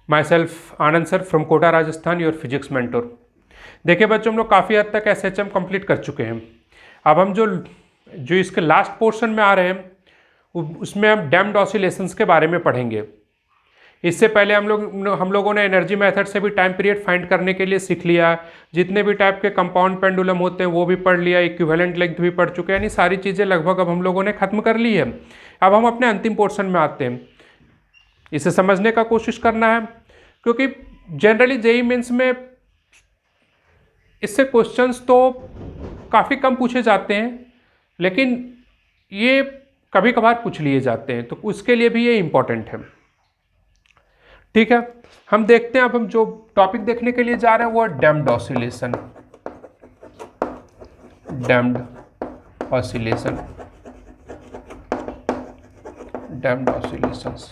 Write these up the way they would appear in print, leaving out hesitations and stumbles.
My self Anand sir from Kota Rajasthan, your physics mentor. देखिए बच्चों, हम लोग काफ़ी हद तक SHM कंप्लीट कर चुके हैं। अब हम जो जो इसके लास्ट पोर्शन में आ रहे हैं उसमें हम डैम्प्ड ऑसिलेशंस के बारे में पढ़ेंगे। इससे पहले हम लोगों ने एनर्जी मेथड से भी टाइम पीरियड फाइंड करने के लिए सीख लिया, जितने भी टाइप के कंपाउंड पेंडुलम होते हैं वो भी पढ़ लिया, इक्विवेलेंट लेंथ भी पढ़ चुके हैं, यानी सारी चीज़ें लगभग अब हम लोगों ने खत्म कर ली है। अब हम अपने अंतिम पोर्शन में आते हैं। इसे समझने का कोशिश करना है, क्योंकि जनरली जेईई मेंस में इससे क्वेश्चंस तो काफ़ी कम पूछे जाते हैं, लेकिन ये कभी कभार पूछ लिए जाते हैं, तो उसके लिए भी ये इम्पोर्टेंट है। ठीक है, हम देखते हैं। अब हम जो टॉपिक देखने के लिए जा रहे हैं वो है damped oscillation. Damped oscillation, damped oscillations.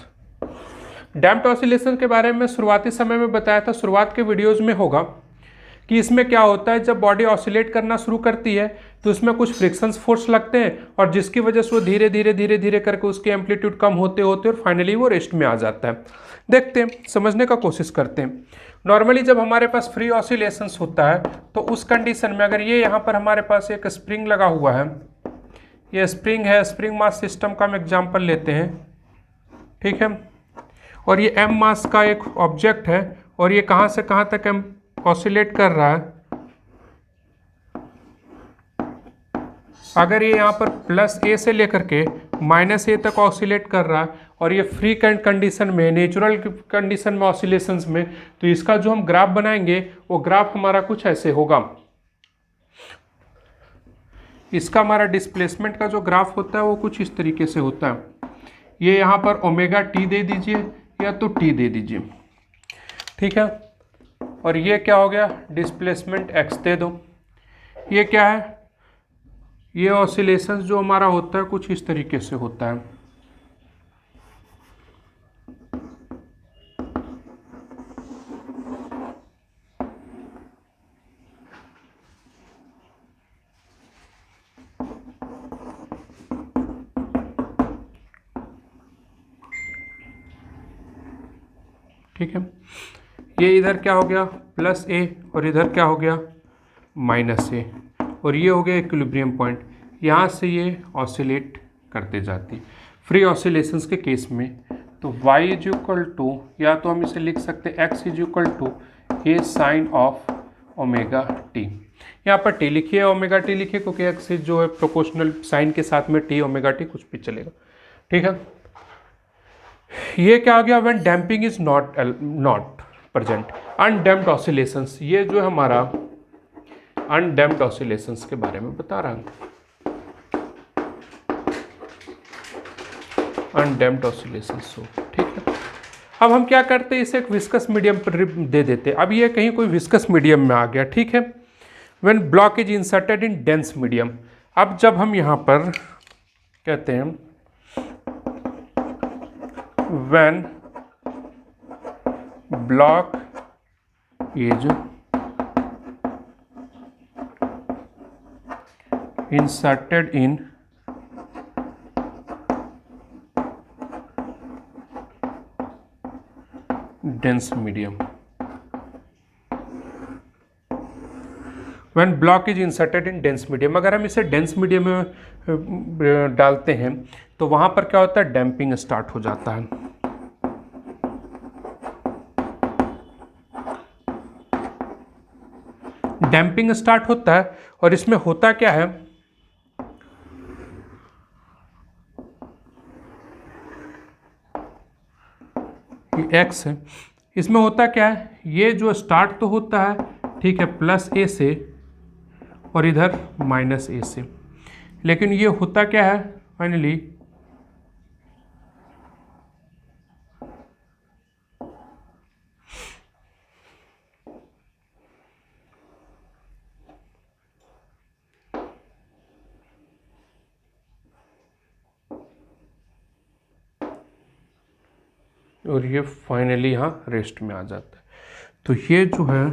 Damped oscillation के बारे में शुरुआती समय में बताया था, शुरुआत के वीडियोस में होगा, कि इसमें क्या होता है, जब बॉडी ऑसिलेट करना शुरू करती है तो इसमें कुछ फ्रिक्शंस फोर्स लगते हैं, और जिसकी वजह से वो धीरे धीरे धीरे धीरे करके उसकी एम्पलीट्यूड कम होते होते और फाइनली वो रेस्ट में आ जाता है। देखते हैं, समझने का कोशिश करते हैं। नॉर्मली जब हमारे पास फ्री ऑसिलेशंस होता है तो उस कंडीशन में अगर ये यहाँ पर हमारे पास एक स्प्रिंग लगा हुआ है, ये स्प्रिंग है, स्प्रिंग मास सिस्टम का हम एग्जाम्पल लेते हैं, ठीक है, और ये m मास का एक ऑब्जेक्ट है, और ये कहाँ से कहाँ तक ऑसिलेट कर रहा है। अगर ये यहाँ पर +a से लेकर के -a तक ऑसिलेट कर रहा है, और ये फ्री कंडीशन में, नेचुरल कंडीशन में, ऑसिलेशंस में, तो इसका जो हम ग्राफ बनाएंगे वो ग्राफ हमारा कुछ ऐसे होगा। इसका हमारा डिस्प्लेसमेंट का जो ग्राफ होता है वो कुछ इस तरीके से होता है। ये यहाँ पर ω_t दे दीजिए या तो t दे दीजिए, ठीक है, और ये क्या हो गया, डिस्प्लेसमेंट x दे दो। ये क्या है, ये ऑसिलेशंस जो हमारा होता है कुछ इस तरीके से होता है। ठीक है, ये इधर क्या हो गया +a, और इधर क्या हो गया -a, और ये हो गया इक्विलिब्रियम पॉइंट। यहाँ से ये ऑसिलेट करते जाती है फ्री ऑसिलेशंस के केस में। तो y इज इक्वल टू, या तो हम इसे लिख सकते हैं x is equal to a sine of ω_t। यहाँ पर t लिखिए, ω_t लिखिए, क्योंकि x जो है प्रोपोर्शनल साइन के साथ में t ω_t कुछ भी चलेगा, ठीक है। ये क्या आ गया, when damping is not present, undamped oscillations. ये जो हमारा अनडैम्प्ड ऑसिलेशंस के बारे में बता रहा है, अनडैम्प्ड ऑसिलेशंस हो, ठीक है। अब हम क्या करते हैं, इसे एक विस्कस मीडियम पर दे देते हैं। अब ये कहीं कोई विस्कस मीडियम में आ गया, ठीक है। When block is inserted in dense medium. अब जब हम यहाँ पर कहते हैं when block is inserted in dense medium, when block is inserted in dense medium, अगर हम इसे डेंस मीडियम में डालते हैं तो वहाँ पर क्या होता है, डैम्पिंग स्टार्ट हो जाता है। डैम्पिंग स्टार्ट होता है, और इसमें होता क्या है, ये x है, इसमें होता क्या है, ये जो स्टार्ट तो होता है, ठीक है, +a से, और इधर -a से, लेकिन ये होता क्या है फाइनली, और ये फाइनली यहाँ रेस्ट में आ जाता है। तो ये जो है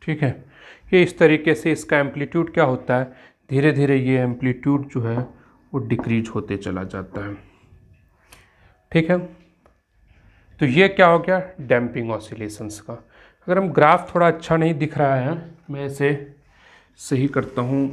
ठीक है। ये इस तरीके से इसका एम्पलीट्यूड क्या होता है, धीरे धीरे ये एम्पलीट्यूड जो है वो डिक्रीज होते चला जाता है। ठीक है, तो ये क्या हो गया डैम्पिंग ऑसिलेशंस का। अगर हम ग्राफ थोड़ा अच्छा नहीं दिख रहा है, मैं इसे सही करता हूँ।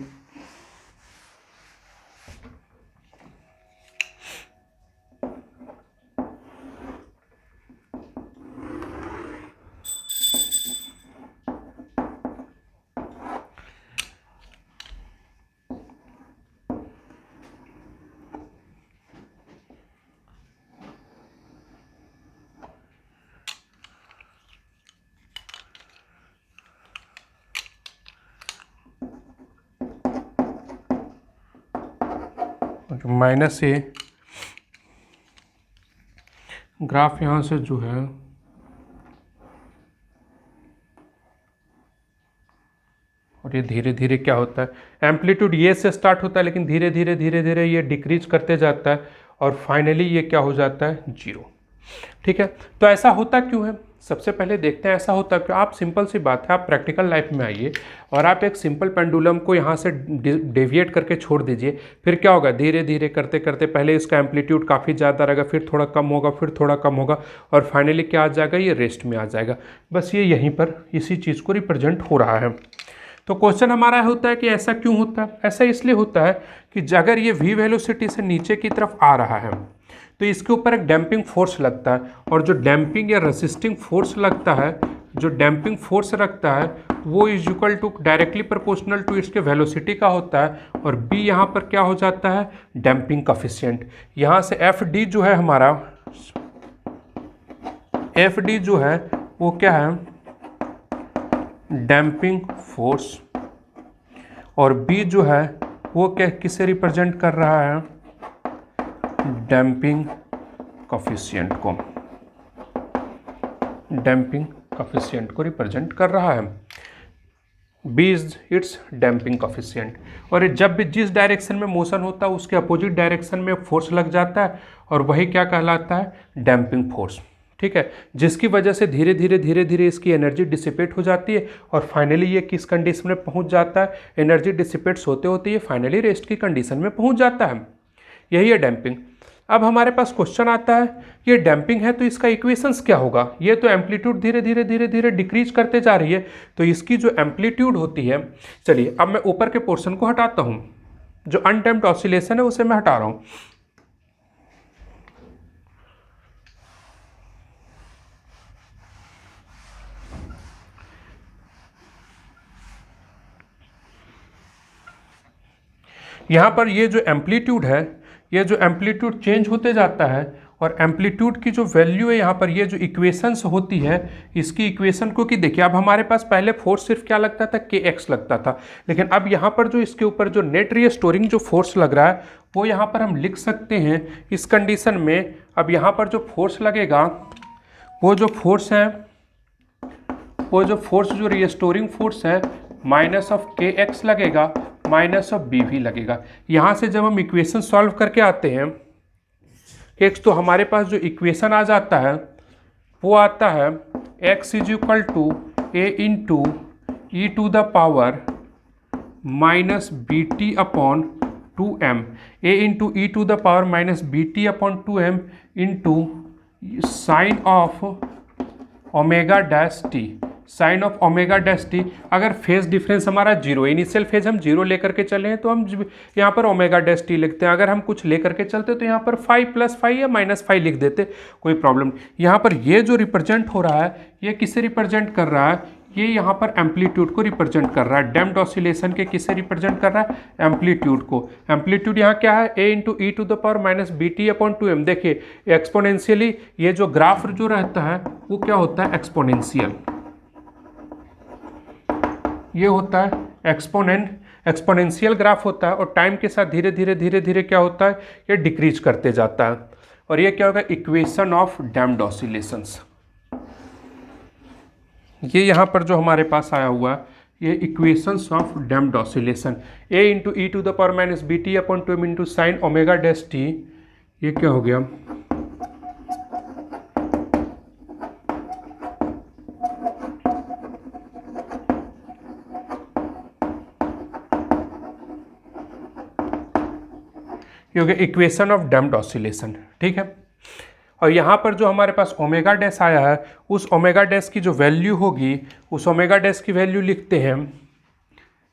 माइनस ए ग्राफ यहाँ से जो है और ये धीरे धीरे क्या होता है, एम्पलीट्यूड ये से स्टार्ट होता है लेकिन धीरे धीरे ये डिक्रीज करते जाता है और फाइनली ये क्या हो जाता है जीरो। ठीक है, तो ऐसा होता क्यों है, सबसे पहले देखते हैं ऐसा होता क्यों। आप सिंपल सी बात है, आप प्रैक्टिकल लाइफ में आइए और आप एक सिंपल पेंडुलम को यहाँ से डेविएट करके छोड़ दीजिए, फिर क्या होगा धीरे धीरे करते करते पहले इसका एम्पलीट्यूड काफ़ी ज़्यादा रहेगा, फिर थोड़ा कम होगा, फिर थोड़ा कम होगा और फाइनली क्या आ जाएगा, ये रेस्ट में आ जाएगा। बस ये यहीं पर इसी चीज़ को रिप्रेजेंट हो रहा है। तो क्वेश्चन हमारा होता है कि ऐसा क्यों होता है। ऐसा इसलिए होता है कि अगर ये v वेलोसिटी से नीचे की तरफ आ रहा है तो इसके ऊपर एक डैम्पिंग फोर्स लगता है, और जो डैम्पिंग या रेसिस्टिंग फोर्स लगता है, जो डैम्पिंग फोर्स रखता है वो is equal to directly proportional to इसके वेलोसिटी का होता है, और b यहाँ पर क्या हो जाता है डैम्पिंग कोफिशिएंट। यहाँ से एफ डी जो है हमारा, एफ डी जो है वो क्या है डैम्पिंग फोर्स, और B जो है वो क्या किसे रिप्रेजेंट कर रहा है डैम्पिंग कोफिशिएंट को, डैम्पिंग कोफिशिएंट को रिप्रेजेंट कर रहा है। B is it's damping coefficient, और ये जब भी जिस डायरेक्शन में मोशन होता है उसके अपोजिट डायरेक्शन में फोर्स लग जाता है और वही क्या कहलाता है डैम्पिंग फोर्स। ठीक है, जिसकी वजह से धीरे धीरे इसकी एनर्जी डिसिपेट हो जाती है और फाइनली ये किस कंडीशन में पहुंच जाता है, एनर्जी डिसिपेट्स होते होते ये फाइनली रेस्ट की कंडीशन में पहुंच जाता है। यही है डैम्पिंग। अब हमारे पास क्वेश्चन आता है ये डैम्पिंग है तो इसका इक्वेशंस क्या होगा। ये तो एम्पलीट्यूड धीरे धीरे डिक्रीज करते जा रही है, तो इसकी जो एम्पलीट्यूड होती है, चलिए अब मैं ऊपर के पोर्शन को हटाता हूँ, जो अनडैम्प्ड ऑसिलेशन है उसे मैं हटा रहा हूँ। यहाँ पर ये जो एम्पलीट्यूड है, ये जो एम्पलीट्यूड चेंज होते जाता है और एम्पलीट्यूड की जो वैल्यू है यहाँ पर, ये जो इक्वेशंस होती है इसकी इक्वेशन को, कि देखिए अब हमारे पास पहले फोर्स सिर्फ क्या लगता था के एक्स लगता था, लेकिन अब यहाँ पर जो इसके ऊपर जो नेट रीस्टोरिंग जो फोर्स लग रहा है वो यहाँ पर हम लिख सकते हैं इस कंडीशन में। अब यहाँ पर जो फोर्स लगेगा वो जो फोर्स है, वो जो फोर्स जो रीस्टोरिंग फोर्स है माइनस ऑफ के एक्स लगेगा, माइनस ऑफ बी भी लगेगा। यहाँ से जब हम इक्वेशन सॉल्व करके आते हैं एक्स, तो हमारे पास जो इक्वेशन आ जाता है वो आता है x is equal to a into e to the power minus b t upon 2m, a into e to the power minus b t upon 2m into sine of omega dash t, sine of omega dash t. अगर phase difference हमारा zero, initial phase हम zero लेकर के चले हैं तो हम यहाँ पर ओमेगा डैश टी लिखते हैं। अगर हम कुछ लेकर के चलते तो यहाँ पर 5 + 5 या -5 लिख देते, कोई प्रॉब्लम नहीं। यहाँ पर ये जो रिप्रेजेंट हो रहा है ये किसे रिप्रेजेंट कर रहा है, ये यहाँ पर एम्पलीट्यूड को रिप्रेजेंट कर रहा है। डैम्प्ड ऑसिलेशन के किसे रिप्रेजेंट कर रहा है एम्पलीट्यूड को। एम्पलीट्यूड यहाँ क्या है a into e to the power minus b t upon 2m। देखिए एक्सपोनेंशियली ये जो ग्राफ जो रहता है वो क्या होता है एक्सपोनेंशियल, ये होता है एक्सपोनेंशियल ग्राफ होता है, और टाइम के साथ धीरे धीरे क्या होता है ये डिक्रीज करते जाता है। और ये क्या होगा इक्वेशन ऑफ डैम्प्ड ऑसिलेशंस। ये यहाँ पर जो हमारे पास आया हुआ है ये equations of damped oscillation, a into e to the power minus b t upon 2m into sine omega dash t, ये क्या हो गया ये हो गया इक्वेशन ऑफ डैम्प्ड ऑसिलेशन, ठीक है। और यहाँ पर जो हमारे पास ओमेगा डैश आया है, उस ओमेगा डैश की जो वैल्यू होगी, उस ओमेगा डैश की वैल्यू लिखते हैं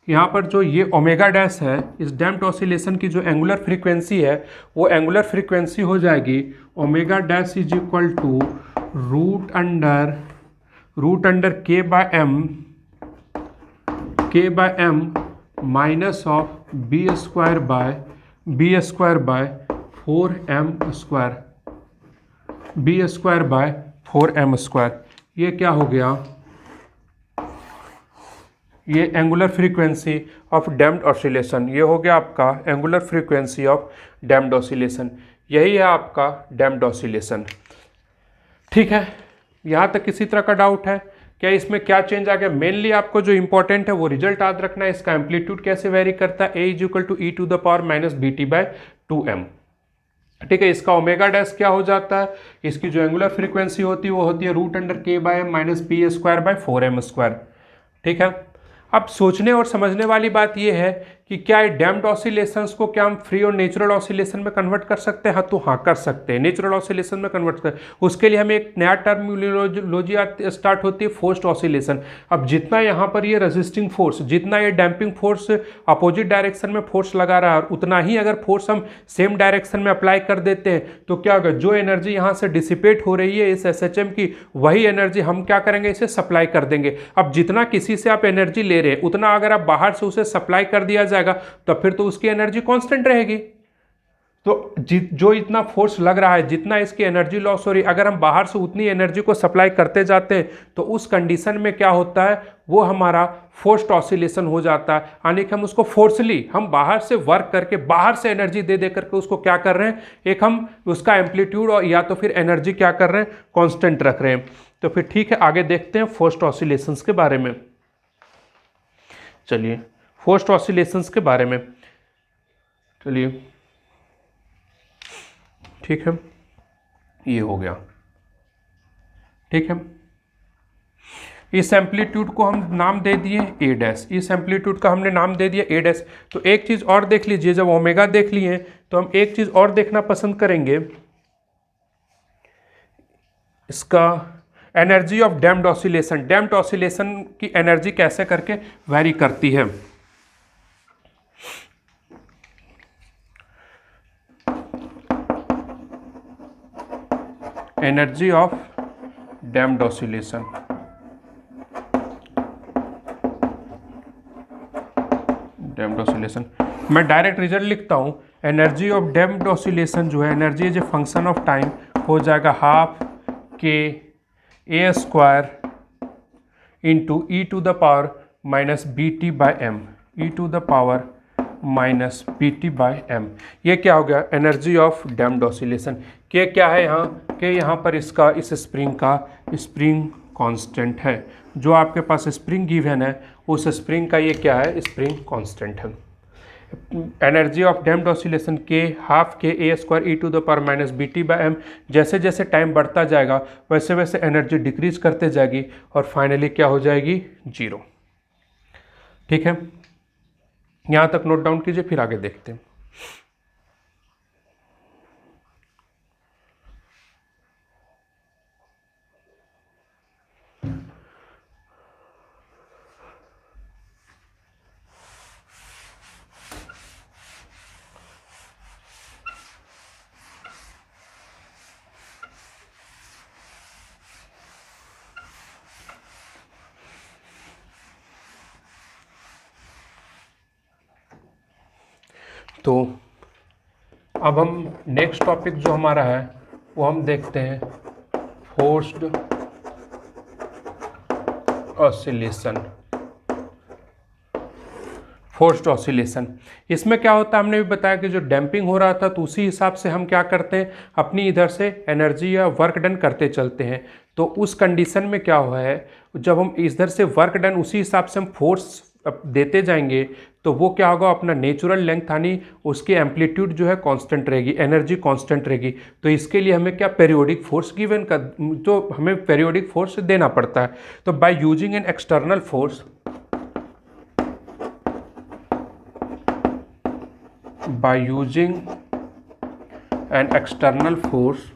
यहाँ पर। जो ये ओमेगा डैश है, इस डैम्प्ड ऑसिलेशन की जो एंगुलर फ्रीक्वेंसी है, वो एंगुलर फ्रीक्वेंसी हो जाएगी omega dash is equal to root under के by m minus of b square by 4m²। ये क्या हो गया, ये angular frequency of damped oscillation, ये हो गया आपका angular frequency of damped oscillation. यही है आपका डैम्प्ड ऑसिलेशन, ठीक है। यहाँ तक किसी तरह का डाउट है क्या, इसमें क्या चेंज आ गया? मेनली आपको जो इंपॉर्टेंट है वो रिजल्ट याद रखना है, इसका एम्पलीट्यूड कैसे वेरी करता है, a is equal to e⁻⁻ ठीक है। इसका ओमेगा डैश क्या हो जाता है, इसकी जो एंगुलर फ्रीक्वेंसी होती है वो होती है √k/m-b² ठीक है। अब सोचने और समझने वाली बात यह है कि क्या डैम्प्ड ऑसिलेशंस को क्या हम फ्री और नेचुरल ऑसिलेशन में कन्वर्ट कर सकते हैं? हाँ, तो हाँ कर सकते हैं, नेचुरल ऑसिलेशन में कन्वर्ट कर। उसके लिए हमें एक नया टर्मिनोलॉजी स्टार्ट होती है, फोर्स्ड ऑसिलेशन। अब जितना यहाँ पर ये रेजिस्टिंग फोर्स, जितना ये डैम्पिंग फोर्स अपोजिट डायरेक्शन में फोर्स लगा रहा है, उतना ही अगर फोर्स हम सेम डायरेक्शन में अप्लाई कर देते हैं तो क्या होगा, जो एनर्जी यहाँ से डिसिपेट हो रही है इस SHM की, वही एनर्जी हम क्या करेंगे, इसे सप्लाई कर देंगे। अब जितना किसी से आप एनर्जी ले रहे हैं, उतना अगर आप बाहर से उसे सप्लाई कर दिया जाएगा तो फिर तो उसकी एनर्जी कांस्टेंट रहेगी। तो जो इतना फोर्स लग रहा है, जितना इसकी एनर्जी लॉस हो रही है, अगर हम बाहर से उतनी एनर्जी को सप्लाई करते जाते हैं तो उस कंडीशन में क्या होता है, वो हमारा फोर्स्ड ऑसिलेशन हो जाता है। यानी कि हम उसको फोर्सली, हम बाहर से वर्क करके, बाहर से एनर्जी दे दे करके उसको क्या कर रहे हैं, एक हम उसका एम्पलीट्यूड और या तो फिर एनर्जी क्या कर रहे हैं, कांस्टेंट रख रहे हैं। तो फिर ठीक है, आगे देखते हैं फोर्स्ड ऑसिलेशंस के बारे में। चलिए फोर्स्ड ऑसिलेशंस के बारे में, चलिए ठीक है, ये हो गया, ठीक है। इस एम्पलीट्यूड को हम नाम दे दिए ए डैश, इस एम्पलीट्यूड का हमने नाम दे दिया ए डैश। तो एक चीज़ और देख लीजिए, जब ओमेगा देख लिए तो हम एक चीज़ और देखना पसंद करेंगे, इसका energy of damped oscillation. Damped oscillation की एनर्जी कैसे करके वेरी करती है। Energy of damped oscillation, damped oscillation मैं डायरेक्ट रिजल्ट लिखता हूं। एनर्जी ऑफ डैम्प्ड ऑसिलेशन जो है, energy as a function of time हो जाएगा ½ इंटू e⁻⁻bt/m, e⁻⁻bt/m। ये क्या हो गया, एनर्जी ऑफ डैम्प्ड ऑसिलेशन। के क्या है यहाँ के, यहाँ पर इसका, इस स्प्रिंग का स्प्रिंग कांस्टेंट है। जो आपके पास स्प्रिंग गिवन है, उस स्प्रिंग का ये क्या है, स्प्रिंग कांस्टेंट है। एनर्जी ऑफ डैम्प्ड ऑसिलेशन के ½ e⁻⁻bt/m। जैसे जैसे टाइम बढ़ता जाएगा वैसे वैसे एनर्जी डिक्रीज करते जाएगी और फाइनली क्या हो जाएगी, 0। ठीक है, यहाँ तक नोट डाउन कीजिए, फिर आगे देखते हैं। तो अब हम नेक्स्ट टॉपिक जो हमारा है वो हम देखते हैं फोर्स्ड ऑसिलेशन। फोर्स्ड ऑसिलेशन, इसमें क्या होता है, हमने भी बताया कि जो डैम्पिंग हो रहा था तो उसी हिसाब से हम क्या करते हैं, अपनी इधर से एनर्जी या वर्क डन करते चलते हैं। तो उस कंडीशन में क्या हुआ है, जब हम इधर से वर्क डन उसी हिसाब से हम फोर्स देते जाएंगे तो वो क्या होगा, अपना नेचुरल लेंथ यानी उसकी एम्पलीट्यूड जो है कांस्टेंट रहेगी, एनर्जी कांस्टेंट रहेगी। तो इसके लिए हमें क्या, पेरियोडिक फोर्स गिवन का, तो हमें पेरियोडिक फोर्स देना पड़ता है। तो by using an external force, by using an external force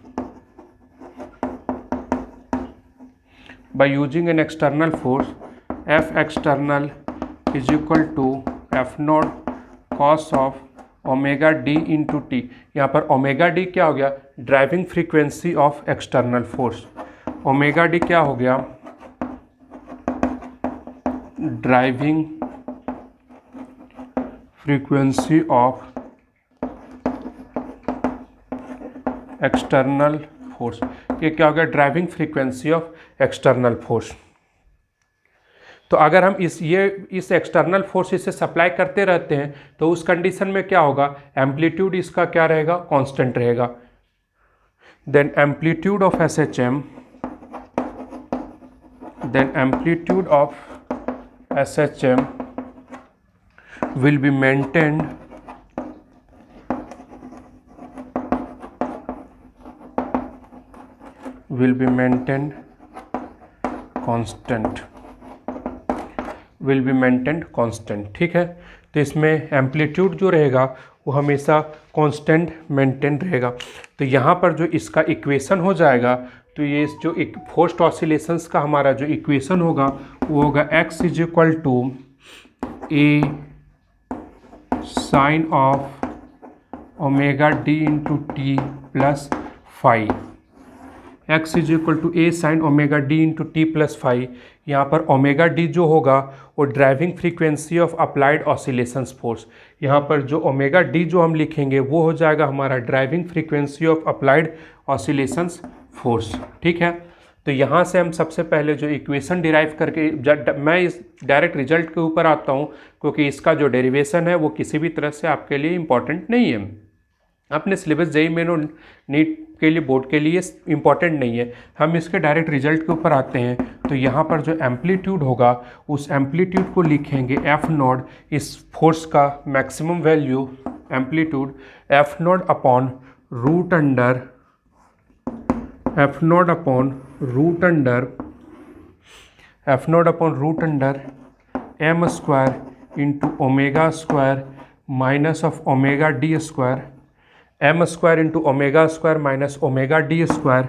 by using an external force, F external is equal to F naught cos of omega d into T. यहाँ पर omega D क्या हो गया, driving frequency of external force. Omega D क्या हो गया, driving frequency of external force. ये क्या हो गया, driving frequency of external force. तो अगर हम इस एक्सटर्नल फोर्स से सप्लाई करते रहते हैं तो उस कंडीशन में क्या होगा, एम्पलीट्यूड इसका क्या रहेगा, कांस्टेंट रहेगा। Then amplitude of SHM, will be maintained constant. ठीक है, तो इसमें एम्पलीट्यूड जो रहेगा वो हमेशा कांस्टेंट मेंटेन रहेगा। तो यहाँ पर जो इसका इक्वेशन हो जाएगा, तो ये जो एक फोर्स्ड ऑसिलेशंस का हमारा जो इक्वेशन होगा वो होगा x is equal to a sine of omega d into t plus five. x is equal to a sine omega d into t plus five. यहाँ पर ओमेगा डी जो होगा वो driving frequency of applied oscillations force. यहाँ पर जो omega d जो हम लिखेंगे वो हो जाएगा हमारा driving frequency of applied oscillations force. ठीक है, तो यहाँ से हम सबसे पहले जो इक्वेशन डिराइव करके मैं इस डायरेक्ट रिजल्ट के ऊपर आता हूँ, क्योंकि इसका जो डेरिवेशन है वो किसी भी तरह से आपके लिए इम्पॉर्टेंट नहीं है। अपने सिलेबस जेईई मेन और नीट के लिए, बोर्ड के लिए इम्पॉर्टेंट नहीं है। हम इसके डायरेक्ट रिजल्ट के ऊपर आते हैं। तो यहाँ पर जो एम्पलीट्यूड होगा उस एम्पलीट्यूड को लिखेंगे एफ नॉट, इस फोर्स का maximum value amplitude F naught upon root under M square into omega square minus of omega D square, M square into omega square minus omega D square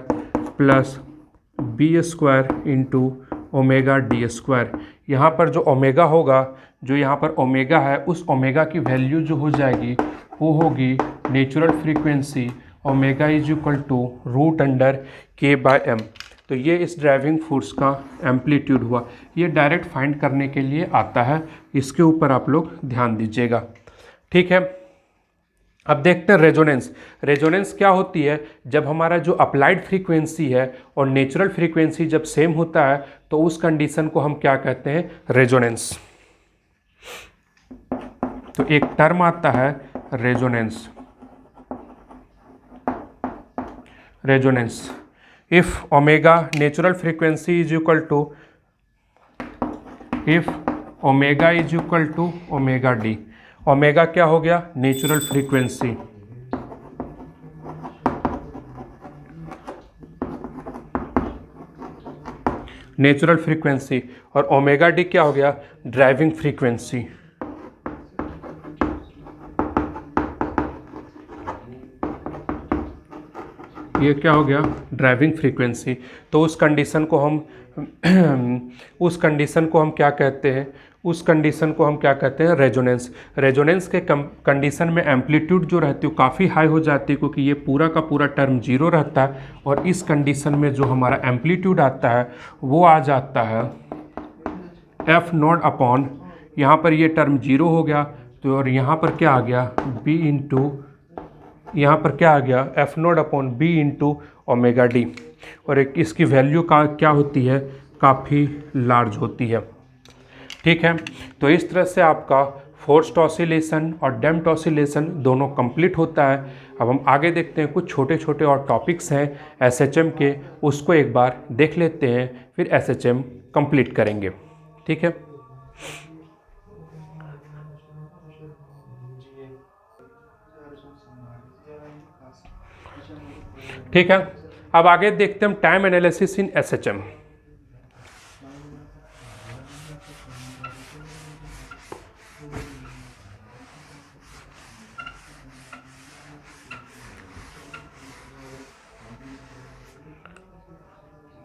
plus B square into omega D square. यहाँ पर जो omega होगा, जो यहाँ पर omega है, उस omega की वैल्यू जो हो जाएगी वो होगी natural frequency omega is equal to root under के बाय एम। तो ये इस ड्राइविंग फोर्स का एम्पलीट्यूड हुआ। ये डायरेक्ट फाइंड करने के लिए आता है, इसके ऊपर आप लोग ध्यान दीजिएगा। ठीक है, अब देखते हैं रेजोनेंस। रेजोनेंस क्या होती है, जब हमारा जो अप्लाइड फ्रीक्वेंसी है और नेचुरल फ्रीक्वेंसी जब सेम होता है तो उस कंडीशन को हम क्या कहते हैं, रेजोनेंस। तो एक टर्म आता है resonance. If omega natural frequency is equal to, if omega is equal to omega D. Omega क्या हो गया, नेचुरल फ्रीक्वेंसी, और ओमेगा डी क्या हो गया, ड्राइविंग फ्रीक्वेंसी। ये क्या हो गया, ड्राइविंग फ्रीक्वेंसी। तो उस कंडीशन को हम क्या कहते हैं, उस कंडीशन को हम क्या कहते हैं, रेजोनेंस। रेजोनेंस के कंडीशन में एम्पलीट्यूड जो रहती है वो काफ़ी हाई हो जाती है, क्योंकि ये पूरा का पूरा टर्म जीरो रहता है, और इस कंडीशन में जो हमारा एम्पलीट्यूड आता है वो आ जाता है एफ नॉट अपॉन, यहाँ पर ये टर्म जीरो हो गया, तो और यहाँ पर क्या आ गया, बी इंटू, यहाँ पर क्या आ गया, F naught upon B into omega D. और एक इसकी वैल्यू का क्या होती है, काफ़ी लार्ज होती है। ठीक है, तो इस तरह से आपका फोर्स्ड ऑसिलेशन और डैम्प्ड ऑसिलेशन दोनों कंप्लीट होता है। अब हम आगे देखते हैं, कुछ छोटे छोटे और टॉपिक्स हैं एसएचएम के, उसको एक बार देख लेते हैं, फिर एसएचएम कंप्लीट करेंगे। ठीक है, ठीक है, अब आगे देखते हैं टाइम एनालिसिस इन एसएचएम।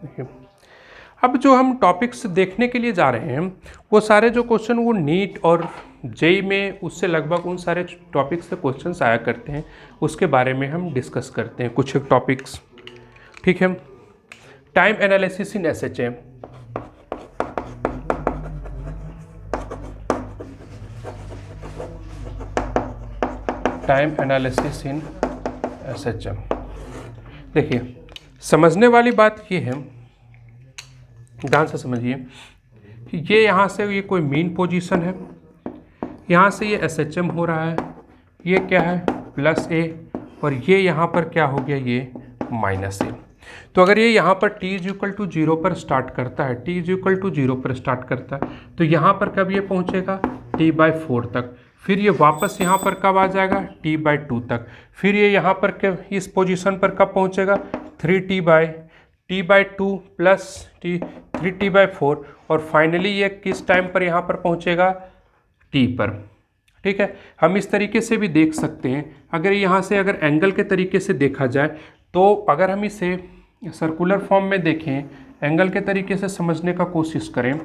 देखिए अब जो हम टॉपिक्स देखने के लिए जा रहे हैं वो सारे जो क्वेश्चन वो नीट और जेई में उससे लगभग उन सारे टॉपिक्स से क्वेश्चंस आया करते हैं, उसके बारे में हम डिस्कस करते हैं कुछ एक टॉपिक्स। ठीक है, time analysis in SHA. Time analysis in SHM. देखिए समझने वाली बात ये है, ध्यान से समझिए कि ये यहाँ से ये कोई मीन पोजीशन है, यहाँ से ये एसएचएम हो रहा है, ये क्या है प्लस ए, और ये यहाँ पर क्या हो गया ये माइनस ए। तो अगर ये यहाँ पर t इज इक्वल टू 0 पर स्टार्ट करता है, t इज इक्वल टू 0 पर स्टार्ट करता है, तो यहाँ पर कब ये पहुँचेगा t/4 तक, फिर ये वापस यहाँ पर कब आ जाएगा t/2 तक, फिर ये यहाँ पर कब इस पोजीशन पर कब पहुँचेगा 3t/2 प्लस t 3t/4, और फाइनली ये किस टाइम पर यहाँ पर पहुँचेगा t पर। ठीक है, हम इस तरीके से भी देख सकते हैं, अगर यहाँ से अगर एंगल के तरीके से देखा जाए तो अगर हम इसे सर्कुलर फॉर्म में देखें, एंगल के तरीके से समझने का कोशिश करें,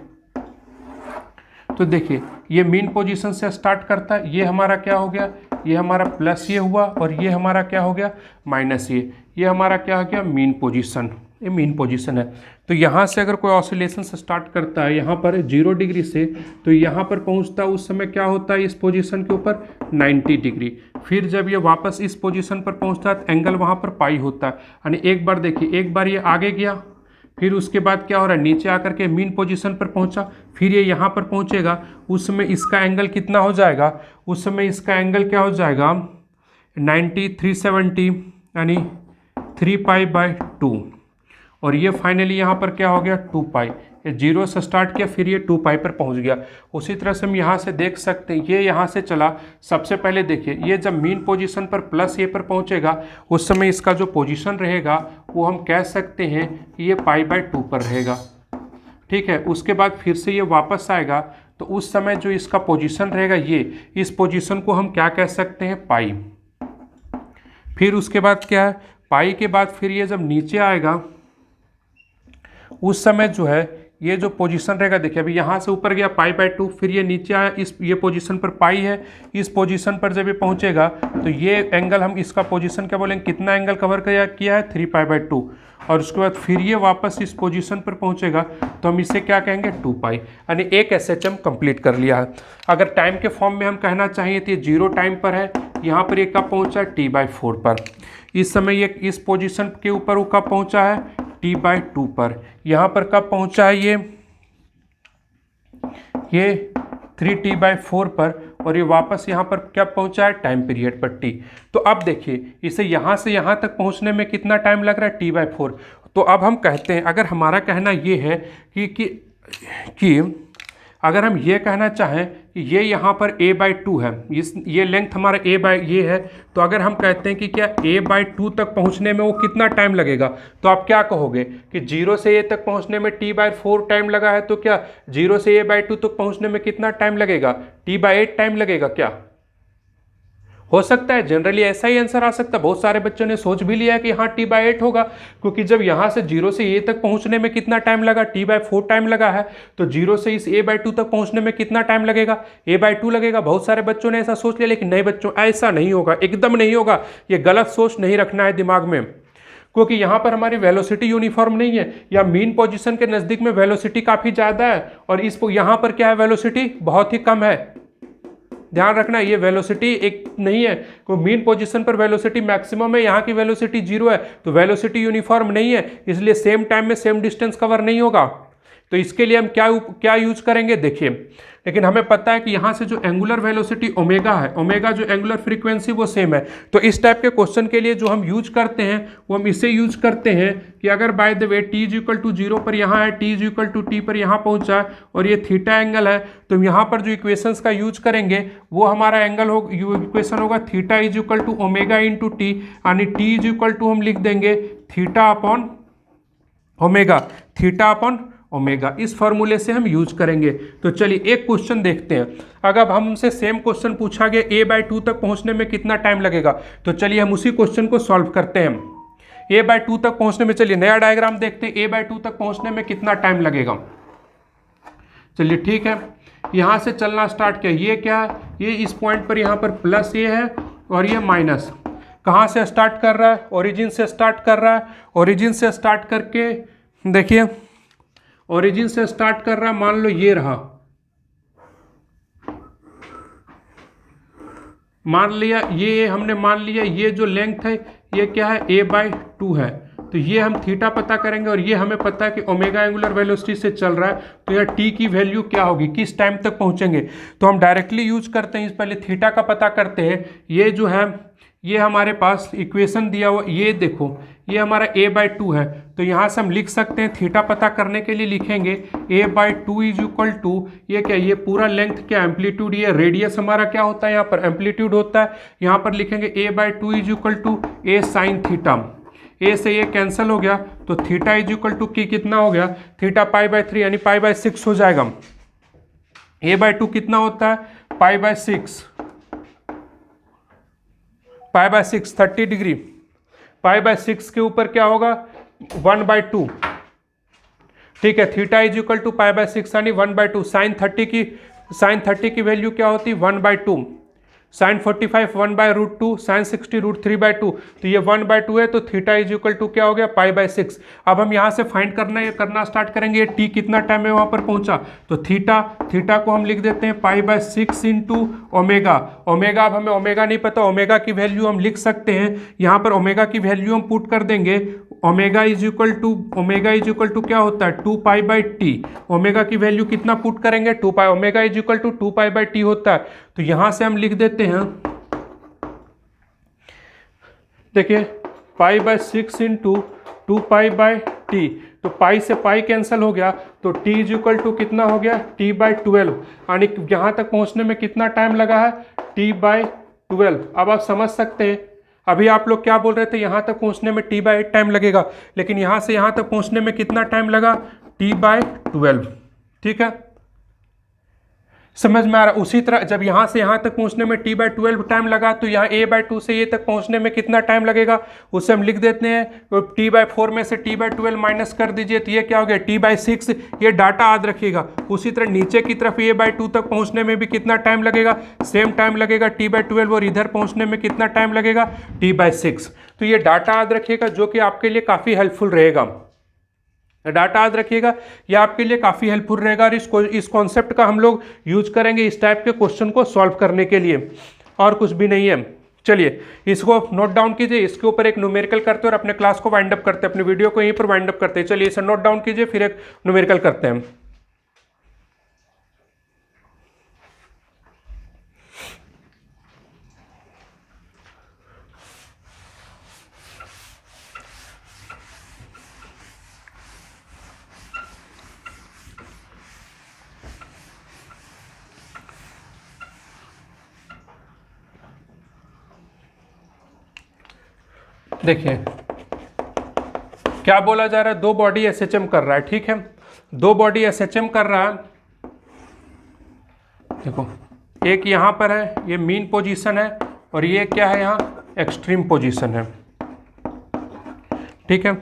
तो देखिए ये मीन पोजीशन से स्टार्ट करता है, ये हमारा क्या हो गया, ये हमारा प्लस ये हुआ, और ये हमारा क्या हो गया माइनस ये हमारा क्या हो गया मीन पोजीशन, ये मीन पोजीशन है। तो यहाँ से अगर कोई ऑसिलेशन से स्टार्ट करता है यहाँ पर 0 डिग्री से, तो यहाँ पर पहुँचता है उस समय क्या होता है इस पोजीशन के ऊपर 90 डिग्री, फिर जब ये वापस इस पोजीशन पर पहुँचता है तो एंगल वहाँ पर पाई होता है, यानी एक बार देखिए एक बार ये आगे गया, फिर उसके बाद क्या हो रहा है नीचे आकर के मीन पोजीशन पर पहुंचा, फिर ये यहाँ पर पहुंचेगा, उस समय इसका एंगल कितना हो जाएगा, उस समय इसका एंगल क्या हो जाएगा 90 370 यानी 3π/2, और ये फाइनली यहाँ पर क्या हो गया 2π, ये 0 से स्टार्ट किया फिर ये 2π पर पहुँच गया। उसी तरह से हम यहाँ से देख सकते हैं ये यहाँ से चला, सबसे पहले देखिए ये जब मीन पोजीशन पर प्लस ए पर पहुँचेगा उस समय इसका जो पोजीशन रहेगा वो हम कह सकते हैं कि ये π/2 पर रहेगा। ठीक है, उसके बाद फिर से ये वापस आएगा तो उस समय जो इसका पोजीशन रहेगा ये इस पोजीशन को हम क्या कह सकते हैं पाई। फिर उसके बाद क्या है पाई के बाद फिर ये जब नीचे आएगा उस समय जो है ये जो पोजीशन रहेगा, देखिए अभी यहाँ से ऊपर गया π/2, फिर ये नीचे आया इस ये पोजीशन पर पाई है, इस पोजीशन पर जब ये पहुँचेगा तो ये एंगल हम इसका पोजीशन क्या बोलेंगे, कितना एंगल कवर किया है 3π/2, और उसके बाद फिर ये वापस इस पोजीशन पर पहुँचेगा तो हम इसे क्या कहेंगे 2π, यानी एक एसएचएम कंप्लीट कर लिया है। अगर टाइम के फॉर्म में हम कहना चाहिए तो ये 0 टाइम पर है, यहाँ पर ये कब पहुँचा t/4 पर, इस समय ये इस पोजीशन के ऊपर वो कब पहुँचा है t/2 पर, यहाँ पर कब पहुँचा है ये 3t/4 पर, और ये वापस यहाँ पर क्या पहुँचा है टाइम पीरियड पर t। तो अब देखिए इसे यहाँ से यहाँ तक पहुँचने में कितना टाइम लग रहा है t/4। तो अब हम कहते हैं अगर हमारा कहना ये है कि अगर हम ये कहना चाहें कि ये यहाँ पर a/2 है, ये लेंथ हमारा ये है, तो अगर हम कहते हैं कि क्या a/2 तक पहुँचने में वो कितना टाइम लगेगा, तो आप क्या कहोगे कि 0 से a तक पहुँचने में t/4 टाइम लगा है, तो क्या 0 से a/2 तक पहुँचने में कितना टाइम लगेगा t/8 टाइम लगेगा क्या? हो सकता है जनरली ऐसा ही आंसर आ सकता है। बहुत सारे बच्चों ने सोच भी लिया है कि हाँ t/8 होगा, क्योंकि जब यहाँ से 0 से a तक पहुँचने में कितना टाइम लगा t/4 टाइम लगा है, तो 0 से इस a/2 तक पहुँचने में कितना टाइम लगेगा a/2 लगेगा। बहुत सारे बच्चों ने ऐसा सोच लिया, लेकिन नहीं बच्चों ऐसा नहीं होगा, एकदम नहीं होगा। ये गलत सोच नहीं रखना है दिमाग में, क्योंकि यहाँ पर हमारी वेलोसिटी यूनिफॉर्म नहीं है, या मीन पोजीशन के नज़दीक में वेलोसिटी काफ़ी ज़्यादा है और इस यहाँ पर क्या है वेलोसिटी बहुत ही कम है। ध्यान रखना ये वेलोसिटी एक नहीं है, कोई मीन पोजीशन पर वेलोसिटी मैक्सिमम है, यहाँ की वेलोसिटी 0 है, तो वेलोसिटी यूनिफॉर्म नहीं है, इसलिए सेम टाइम में सेम डिस्टेंस कवर नहीं होगा। तो इसके लिए हम क्या यूज करेंगे देखिए, लेकिन हमें पता है कि यहाँ से जो एंगुलर वेलोसिटी ओमेगा है, ओमेगा जो एंगुलर फ्रीक्वेंसी वो सेम है। तो इस टाइप के क्वेश्चन के लिए जो हम यूज करते हैं वो हम इसे यूज करते हैं कि अगर बाय द वे t = 0 पर यहाँ है, t = t पर यहाँ पहुँचा है और ये थीटा एंगल है, तो यहाँ पर जो इक्वेशंस का यूज करेंगे वो हमारा एंगल हो इक्वेशन होगा थीटा = ओमेगा इंटू टी, यानी t हम लिख देंगे theta upon omega, theta upon omega. इस फॉर्मूले से हम यूज करेंगे। तो चलिए एक क्वेश्चन देखते हैं। अगर हमसे सेम क्वेश्चन पूछा गया a/2 तक पहुंचने में कितना टाइम लगेगा, तो चलिए हम उसी क्वेश्चन को सॉल्व करते हैं। a/2 तक पहुंचने में, चलिए नया डायग्राम देखते हैं, a/2 तक पहुंचने में कितना टाइम लगेगा। चलिए ठीक है, यहाँ से चलना स्टार्ट किया, ये क्या है, ये इस पॉइंट पर यहाँ पर प्लस ए है और ये माइनस। कहाँ से स्टार्ट कर रहा है, ओरिजिन से स्टार्ट कर रहा है। ओरिजिन से स्टार्ट करके देखिए, ओरिजिन से स्टार्ट कर रहा है, मान लो ये रहा, मान लिया ये, हमने मान लिया ये जो लेंथ है ये क्या है, a/2 है। तो ये हम थीटा पता करेंगे और ये हमें पता है कि ओमेगा एंगुलर वेलोसिटी से चल रहा है, तो यह t की वैल्यू क्या होगी, किस टाइम तक पहुंचेंगे। तो हम डायरेक्टली यूज करते हैं, इस पहले थीटा का पता करते हैं। ये जो है, ये हमारे पास इक्वेशन दिया हुआ, ये देखो, ये हमारा a/2 है। तो यहाँ से हम लिख सकते हैं, थीटा पता करने के लिए लिखेंगे a/2 इज इक्वल टू, ये क्या, ये पूरा लेंथ क्या, एम्पलीट्यूड, ये रेडियस हमारा क्या होता है, यहाँ पर एम्पलीट्यूड होता है। यहाँ पर लिखेंगे a/2 is equal to a sine theta, a से ये कैंसिल हो गया, तो थीटा इज इक्वल टू की कितना हो गया, थीटा π/3 यानी π/6 हो जाएगा। a/2 कितना होता है, π/6, π/6 30 डिग्री, π/6 के ऊपर क्या होगा 1/2, ठीक है। थीटा इज इक्वल टू π/6 यानी 1/2। साइन 30 की वैल्यू क्या होती है 1/2, साइन 45 1/√2, साइन 60 √3/2, तो ये 1/2 है, तो थीटा इज इक्वल टू क्या हो गया π/6। अब हम यहाँ से फाइंड करना स्टार्ट करेंगे, ये टी कितना टाइम में वहाँ पर पहुँचा, तो थीटा को हम लिख देते हैं π/6 इंटू ओमेगा। ओमेगा, अब हमें ओमेगा नहीं पता, ओमेगा की वैल्यू हम लिख सकते हैं, यहाँ पर ओमेगा की वैल्यू हम पुट कर देंगे, ओमेगा इज इक्वल टू क्या होता है 2π/t। ओमेगा की वैल्यू कितना पुट करेंगे 2π, omega is equal to 2π/t होता है। तो यहां से हम लिख देते हैं, देखिए π/6 इंटू 2π/t, तो पाई से पाई कैंसिल हो गया, तो t इज इक्वल टू कितना हो गया t/12, यानी यहां तक पहुंचने में कितना टाइम लगा है t/12। अब आप समझ सकते हैं, अभी आप लोग क्या बोल रहे थे, यहाँ तक पहुँचने में t/8 टाइम लगेगा, लेकिन यहाँ से यहाँ तक पहुँचने में कितना टाइम लगा t/12, ठीक है, समझ में आ रहा। उसी तरह जब यहाँ से यहाँ तक पहुँचने में t/12 टाइम लगा, तो यहाँ a/2 से ये तक पहुँचने में कितना टाइम लगेगा, उसे हम लिख देते हैं, t/4 में से t/12 माइनस कर दीजिए, तो ये क्या हो गया t/6। ये डाटा याद रखिएगा। उसी तरह नीचे की तरफ a/2 तक पहुँचने में भी कितना टाइम लगेगा, सेम टाइम लगेगा t/12, और इधर पहुँचने में कितना टाइम लगेगा t/6। तो ये डाटा याद रखिएगा, जो कि आपके लिए काफ़ी हेल्पफुल रहेगा। डाटा याद रखिएगा, ये आपके लिए काफ़ी हेल्पफुल रहेगा, और इस कॉन्सेप्ट का हम लोग यूज करेंगे इस टाइप के क्वेश्चन को सॉल्व करने के लिए, और कुछ भी नहीं है। चलिए इसको नोट डाउन कीजिए, इसके ऊपर एक न्यूमेरिकल करते हैं और अपने क्लास को वाइंड अप करते हैं, अपनी वीडियो को यहीं पर वाइंड अप करते हैं। चलिए इसे नोट डाउन कीजिए, फिर एक न्यूमेरिकल करते हैं। देखिए क्या बोला जा रहा है, दो बॉडी एसएचएम कर रहा है, ठीक है, दो बॉडी एसएचएम कर रहा है। देखो एक यहाँ पर है, ये मीन पोजीशन है, और ये क्या है यहाँ एक्सट्रीम पोजीशन है, ठीक है।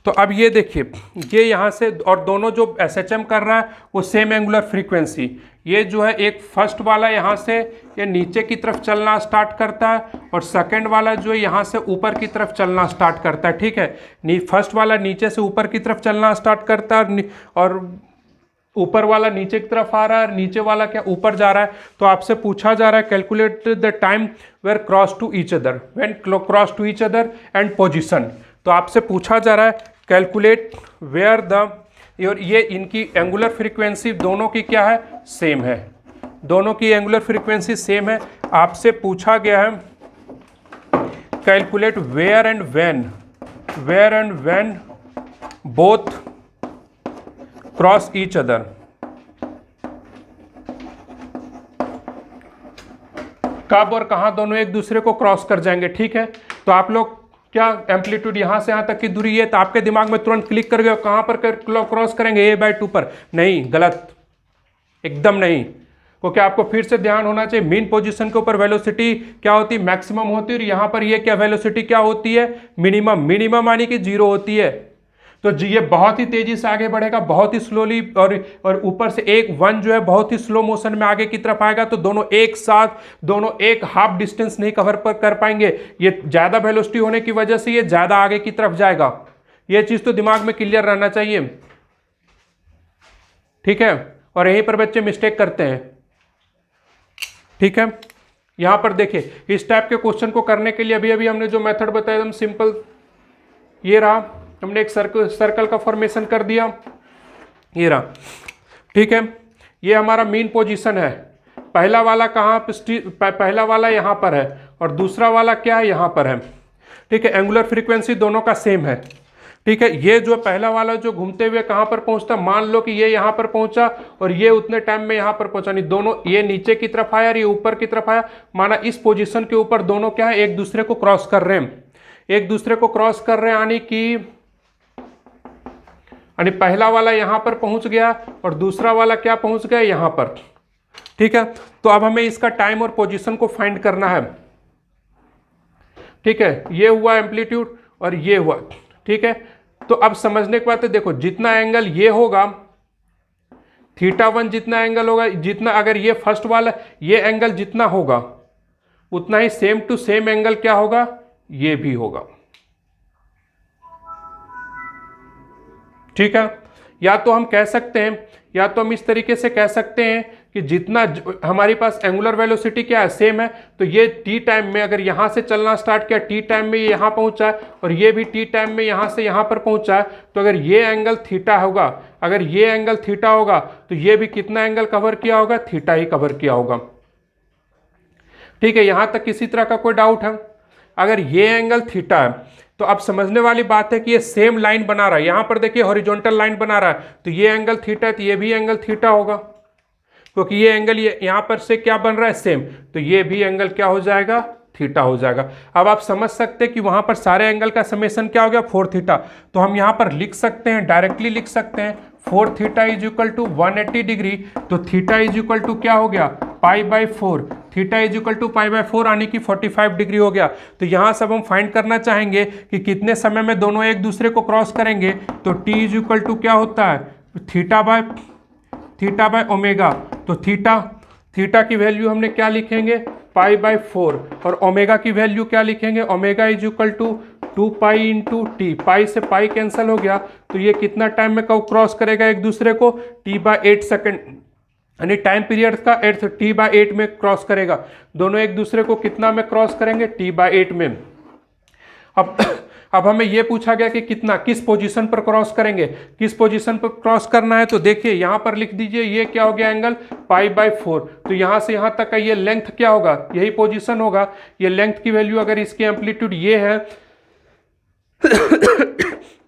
तो अब ये देखिए, ये यहाँ से, और दोनों जो एसएचएम कर रहा है वो सेम एंगुलर फ्रीक्वेंसी, ये जो है एक फर्स्ट वाला यहाँ से ये नीचे की तरफ चलना स्टार्ट करता है, और सेकंड वाला जो है यहाँ से ऊपर की तरफ चलना स्टार्ट करता है, ठीक है। फर्स्ट वाला नीचे से ऊपर की तरफ चलना स्टार्ट करता है, और ऊपर वाला नीचे की तरफ आ रहा है, और नीचे वाला क्या ऊपर जा रहा है। तो आपसे पूछा जा रहा है calculate the time where cross to each other, when cross to each other and position. तो आपसे पूछा जा रहा है कैलकुलेट वेयर द, और ये इनकी एंगुलर फ्रीक्वेंसी दोनों की क्या है सेम है, दोनों की एंगुलर फ्रीक्वेंसी सेम है। आपसे पूछा गया है calculate where and when both cross each other. कब और कहां दोनों एक दूसरे को क्रॉस कर जाएंगे, ठीक है। तो आप लोग क्या एम्पलीट्यूड यहाँ से यहाँ तक की दूरी है, तो आपके दिमाग में तुरंत क्लिक कर गया कहाँ पर क्रॉस करेंगे a/2 पर, नहीं, गलत, एकदम नहीं। क्योंकि आपको फिर से ध्यान होना चाहिए मीन पोजीशन के ऊपर वेलोसिटी क्या होती है, मैक्सिमम होती है, और यहाँ पर ये क्या वेलोसिटी क्या होती है, मिनिमम। मिनिमम यानी कि 0 होती है। तो ये बहुत ही तेजी से आगे बढ़ेगा, बहुत ही स्लोली, और ऊपर से एक वन जो है बहुत ही स्लो मोशन में आगे की तरफ आएगा। तो दोनों एक साथ, दोनों एक हाफ डिस्टेंस नहीं कवर कर पाएंगे। ये ज्यादा वेलोसिटी होने की वजह से ये ज्यादा आगे की तरफ जाएगा। ये चीज तो दिमाग में क्लियर रहना चाहिए, ठीक है। और यहीं पर बच्चे मिस्टेक करते हैं, ठीक है। यहां पर देखिए, इस टाइप के क्वेश्चन को करने के लिए अभी अभी हमने जो मेथड बताया एकदम सिंपल, ये रहा। हमने एक सर्कल का फॉर्मेशन कर दिया, ये रहा, ठीक है। ये हमारा मीन पोजीशन है। पहला वाला कहाँ पे, पहला वाला यहाँ पर है और दूसरा वाला क्या है, यहाँ पर है, ठीक है। एंगुलर फ्रीक्वेंसी दोनों का सेम है, ठीक है। ये जो पहला वाला जो घूमते हुए कहाँ पर पहुंचता, मान लो कि ये यहाँ पर पहुंचा और ये उतने टाइम में यहाँ पर पहुंचा नहीं, दोनों ये नीचे की तरफ आया और ये ऊपर की तरफ आया। माना इस पोजीशन के ऊपर दोनों क्या है, एक दूसरे को क्रॉस कर रहे हैं, एक दूसरे को क्रॉस कर रहे हैं, यानी पहला वाला यहां पर पहुंच गया और दूसरा वाला क्या पहुंच गया, यहां पर, ठीक है। तो अब हमें इसका टाइम और पोजीशन को फाइंड करना है, ठीक है। ये हुआ एम्पलीट्यूड और ये हुआ, ठीक है। तो अब समझने की बात है, देखो जितना एंगल ये होगा θ1, जितना एंगल होगा, जितना अगर ये फर्स्ट वाला ये एंगल जितना होगा उतना ही सेम टू सेम एंगल क्या होगा, ये भी होगा, ठीक है। या तो हम कह सकते हैं, या तो हम इस तरीके से कह सकते हैं कि जितना हमारे पास एंगुलर वेलोसिटी क्या है, सेम है। तो ये टी टाइम में अगर यहाँ से चलना स्टार्ट किया, टी टाइम में ये यहाँ पहुँचा है और ये भी टी टाइम में यहाँ से यहाँ पर पहुँचा है। तो अगर ये एंगल थीटा होगा, अगर ये एंगल थीटा होगा तो ये भी कितना एंगल कवर किया होगा, थीटा ही कवर किया होगा, ठीक है। यहाँ तक किसी तरह का कोई डाउट है? अगर ये एंगल थीटा है तो अब समझने वाली बात है कि ये सेम लाइन बना रहा है, यहां पर देखिए हॉरिजॉन्टल लाइन बना रहा है, तो ये एंगल थीटा है तो ये भी एंगल थीटा होगा, क्योंकि ये एंगल ये यहां पर से क्या बन रहा है, सेम। तो ये भी एंगल क्या हो जाएगा, थीटा हो जाएगा। अब आप समझ सकते हैं कि वहां पर सारे एंगल का समेशन क्या हो गया, 4 थीटा। तो हम यहां पर लिख सकते हैं, डायरेक्टली लिख सकते हैं 4 theta is equal to 180 degree. तो थीटा इज इक्वल टू क्या हो गया, π/4। थीटा इज इक्वल टू π/4 यानी कि 45 डिग्री हो गया। तो यहाँ सब हम फाइंड करना चाहेंगे कि कितने समय में दोनों एक दूसरे को क्रॉस करेंगे। तो t इज इक्वल टू क्या होता है, थीटा बाय ओमेगा। तो थीटा की वैल्यू हमने क्या लिखेंगे, π/4, और ओमेगा की वैल्यू क्या लिखेंगे, omega is equal to 2π into t. Pi से पाई कैंसिल हो गया, तो ये कितना टाइम में क्रॉस करेगा एक दूसरे को, t/8 सेकेंड, यानी टाइम पीरियड का 8 t/8 में क्रॉस करेगा। दोनों एक दूसरे को कितना में क्रॉस करेंगे, t/8 में। अब हमें यह पूछा गया कि कितना, किस पोजीशन पर क्रॉस करेंगे, किस पोजीशन पर क्रॉस करना है। तो देखिए यहां पर लिख दीजिए, ये क्या हो गया एंगल, π/4। तो यहां से यहां तक का ये लेंथ क्या होगा, यही पोजीशन होगा। ये लेंथ की वैल्यू अगर इसकी एम्पलीट्यूड ये है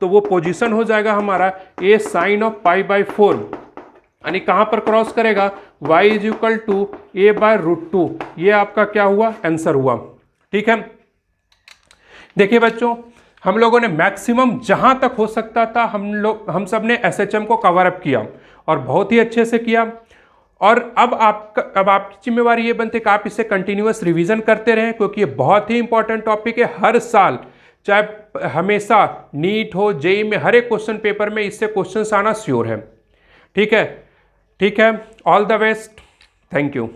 तो वो पोजीशन हो जाएगा हमारा a sin ऑफ π/4, यानी कहां पर क्रॉस करेगा, y is equal to a/√2। ये आपका क्या हुआ, आंसर हुआ, ठीक है। देखिए बच्चों, हम लोगों ने मैक्सिमम जहां तक हो सकता था हम सब ने SHM को कवर अप किया और बहुत ही अच्छे से किया। और अब आपकी जिम्मेवारी ये बनती है कि आप इसे कंटिन्यूअस रिवीजन करते रहें, क्योंकि ये बहुत ही इंपॉर्टेंट टॉपिक है। हर साल, चाहे हमेशा नीट हो, जेई में, हर एक क्वेश्चन पेपर में इससे क्वेश्चंस आना श्योर है, ठीक है। All the best, thank you.